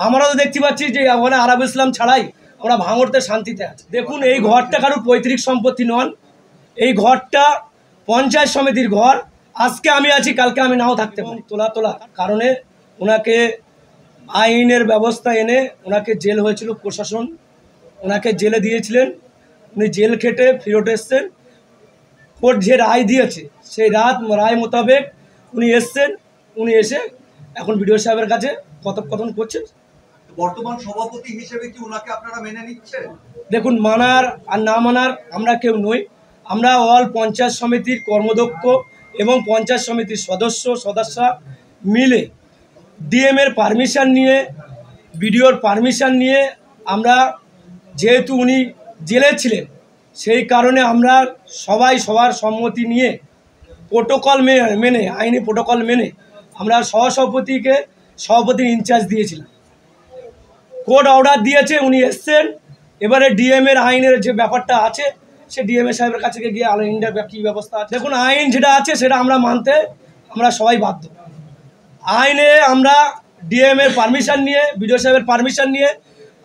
আমরা তো দেখতে পাচ্ছি যে ওখানে আরাবুল ইসলাম ছাড়াই আমরা ভাঙড়তে শান্তিতে আছি। দেখুন, এই ঘরটা কারোর পৈতৃক সম্পত্তি নন, এই ঘরটা পঞ্চায়েত সমিতির ঘর। আজকে আমি আছি, কালকে আমি নাও থাকতে পারি। তোলা কারণে ওনাকে আইনের ব্যবস্থা এনে ওনাকে জেল হয়েছিল, প্রশাসন ওনাকে জেলে দিয়েছিলেন। উনি জেল খেটে ফেরত এসছেন। কোর্ট যে রায় দিয়েছে সেই রায় মোতাবেক উনি এসছেন। উনি এসে এখন বিডিও সাহেবের কাছে কথোপকথন করছেন। বর্তমান সভাপতি হিসেবে কি ওনাকে আপনারা মেনে নিচ্ছেন? দেখুন, মানার আর না মানার আমরা কেউ নই। আমরা অল পঞ্চায়েত সমিতির কর্মদক্ষ এবং পঞ্চায়েত সমিতির সদস্য মিলে ডিএমের পারমিশন নিয়ে, বিডিওর পারমিশন নিয়ে, আমরা যেহেতু উনি জেলে ছিলেন সেই কারণে আমরা সবাই সবার সম্মতি নিয়ে প্রোটোকল মেনে আইনি প্রোটোকল মেনে আমরা সভাপতির ইনচার্জ দিয়েছিলাম। কোর্ট অর্ডার দিয়েছে, উনি এসছেন। এবারে ডিএমের আইনের যে ব্যাপারটা আছে সে ডিএমএ সাহেবের কাছে গিয়ে আলো ইন্ডিয়ার কী ব্যবস্থা আছে। দেখুন, আইন যেটা আছে সেটা আমরা মানতে আমরা সবাই বাধ্য। আইনে আমরা ডিএমের পারমিশন নিয়ে, বিডিও সাহেবের পারমিশন নিয়ে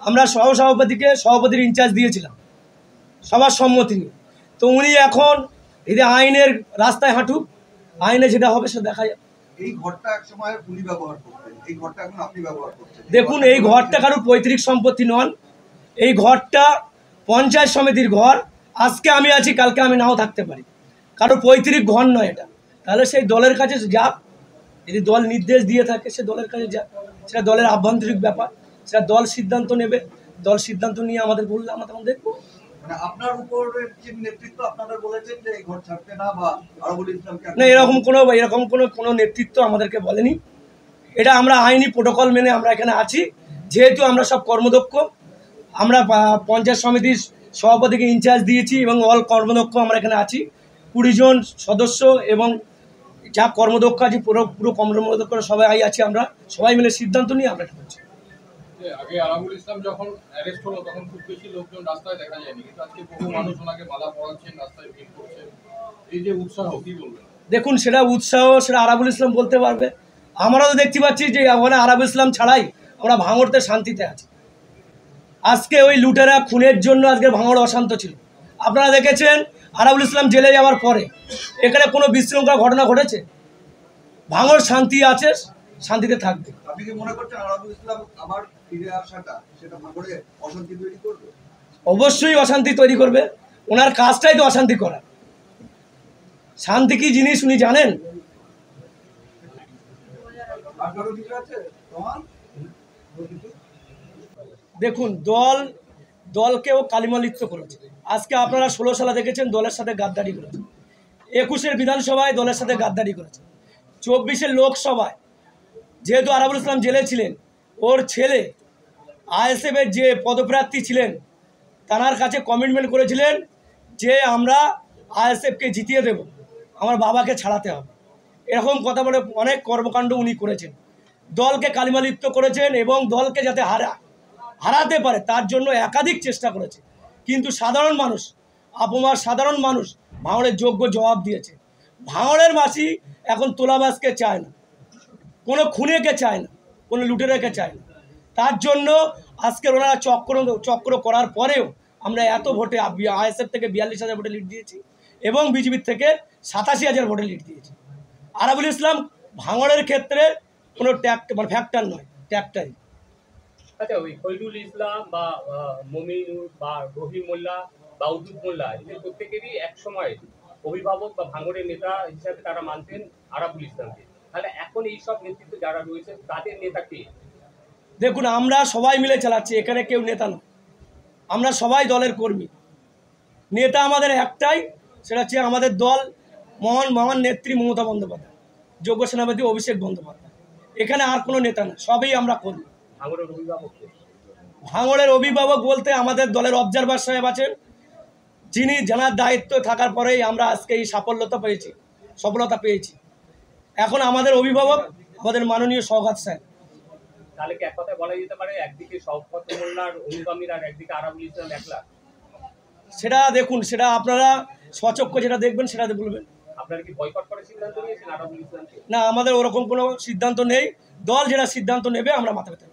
আমরা সভাপতির ইনচার্জ দিয়েছিলাম সবার সম্মতি নিয়ে। তো উনি এখন এই যে আইনের রাস্তায় হাঁটুক, আইনে যেটা হবে সেটা দেখা যাবে। এই ঘরটা একসময় উনি ব্যবহার করতেন, এই ঘরটা এখন আপনি ব্যবহার করছেন। দেখুন, এই ঘরটা কারোর পৈতৃক সম্পত্তি নন, এই ঘরটা পঞ্চায়েত সমিতির ঘর। আজকে আমি আছি, কালকে আমি নাও থাকতে পারি। কারোর পৈতৃক ঘর নয় এটা। তাহলে সেই দলের কাছে যাক, যদি দল নির্দেশ দিয়ে থাকে সে দলের কাছে যাক, সেটা দলের আভ্যন্তরিক ব্যাপার, সেটা দল সিদ্ধান্ত নেবে। দল সিদ্ধান্ত নিয়ে আমাদের বললে আমরা তখন দেখবো। মানে আপনার উপরের যে নেতৃত্ব আপনাদের বলেছেন যে এই ঘর ছাড়তে না, বা আরাবুল ইসলামকে না, এরকম কোনো নেতৃত্ব আমাদেরকে বলেনি। এটা আমরা আইনি প্রোটোকল মেনে আমরা এখানে আছি। যেহেতু আমরা সব কর্মদক্ষ, আমরা পঞ্চায়েত সমিতির সভাপতিকে ইনচার্জ দিয়েছি এবং অল কর্মদক্ষ আমরা এখানে আছি 20 জন সদস্য, এবং যা কর্মদক্ষ আছে পুরো কর্মদক্ষ সবাই আছি। আমরা সবাই মিলে সিদ্ধান্ত নিয়ে আমরা এটা করছি। আগে আরাবুল ইসলাম যখন অ্যারেস্ট হলো তখন খুব বেশি লোকজন রাস্তায় দেখা যায়নি, কিন্তু আজকে বহু মানুষ ওনাকে মালা পরাচ্ছেন, রাস্তায় ভিড় করছেন। এই যে উৎসাহ, কি বলবেন? দেখুন, সেটা উৎসাহ সেটা আরাবুল ইসলাম বলতে পারবে। আমরা তো দেখতে পাচ্ছি যে ওখানে আরাবুল ইসলাম ছাড়াই আমরা ভাঙড়তে শান্তিতে আছি। আজকে ওই লুটেরা খুনের জন্য আজকে ভাঙড় অশান্ত ছিল। আপনারা দেখেছেন আরাবুল ইসলাম জেলে যাওয়ার পরে এখানে কোনো বিশৃঙ্খলা ঘটনা ঘটেছে? ভাঙড় শান্তি আছে, শান্তিতে থাকবে। আপনি কি মনে করছেন আরাবুল ইসলাম আবার ফিরে আসাটা সেটা ভাঙড়ে অশান্তি তৈরি করবে? অবশ্যই অশান্তি তৈরি করবে। ওনার কাজটাই তো অশান্তি করা। শান্তি কি জিনিস উনি জানেন? দেখুন, দলকেও কালিমালিপ্ত করেছে। আজকে আপনারা 16 সালে দেখেছেন দলের সাথে গাদ্দারি করেছে। 21-এর বিধানসভায় দলের সাথে গাদ্দারি করেছে। 24-এর লোকসভায় যেহেতু আরাবুল ইসলাম জেলে ছিলেন, ওর ছেলে আইএসএফের যে পদপ্রার্থী ছিলেন তার কাছে কমিটমেন্ট করেছিলেন যে আমরা আইএসএফকে জিতিয়ে দেব, আমার বাবাকে ছাড়াতে হবে। এরকম কথা বলে অনেক কর্মকাণ্ড উনি করেছেন, দলকে কালিমালিপ্ত করেছেন এবং দলকে যাতে হারাতে পারে তার জন্য একাধিক চেষ্টা করেছে। কিন্তু সাধারণ মানুষ, সাধারণ মানুষ ভাঙড়ের যোগ্য জবাব দিয়েছে। ভাঙড়ের বাসী এখন তোলাবাজকে চায় না, কোনো খুনেকে চায় না, কোনো লুটেরাকে চায় না। তার জন্য আজকের ওনারা চক্র করার পরেও আমরা এত ভোটে আইএসএফ থেকে 42,000 ভোটে লিড দিয়েছি এবং বিজেপির থেকে 87,000 ভোটে লিড দিয়েছি। আরাবুল ইসলাম ভাঙড়ের ক্ষেত্রে কোনো ফ্যাক্টর নয়, ট্যাক্টারই। আচ্ছা, ওই শহীদুল ইসলাম বা মমিনুর বা রহিম মোল্লা বা উদ্দুত মোল্লা, এদের প্রত্যেকেরই এক সময় অভিভাবক বা ভাঙড়ের নেতা হিসাবে তারা মানতেন আরাবুল ইসলামকে। তাহলে এখন এই সব নেতৃত্ব যারা রয়েছে তাদের নেতা কে? দেখুন, আমরা সবাই মিলে চালাচ্ছি, এখানে কেউ নেতা নয়, আমরা সবাই দলের কর্মী। নেতা আমাদের একটাই, সেটা হচ্ছে আমাদের দল মহান নেত্রী মমতা বন্দ্যোপাধ্যায়, যোগ্য সেনাপতি অভিষেক বন্দ্যোপাধ্যায়। এখানে আর কোনো নেতা না, সবই আমরা কর্মী। ভাঙড়ের অভিভাবক বলতে আমাদের দলের অবজারভার সাহেব আছেন, যিনি জানার দায়িত্ব থাকার পরেই আমরা আজকে এই সফলতা পেয়েছি। এখন আমাদের অভিভাবক আমাদের মাননীয় সওগাত সাহেব। তাহলে কি এক কথায় বলা যেতে পারে একদিকে শওকত মোল্লার অনুগামীরা আর একদিকে আরাবুল ইসলাম একলা? সেটা দেখুন, সেটা আপনারা স্বচক্ষে যেটা দেখবেন সেটাতে বলবেন। আপনারা কি বয়কট করার সিদ্ধান্ত নিয়েছেন আরাবুল ইসলামকে? না, আমাদের ওরকম কোনো সিদ্ধান্ত নেই। দল যেটা সিদ্ধান্ত নেবে আমরা মাথা পেতে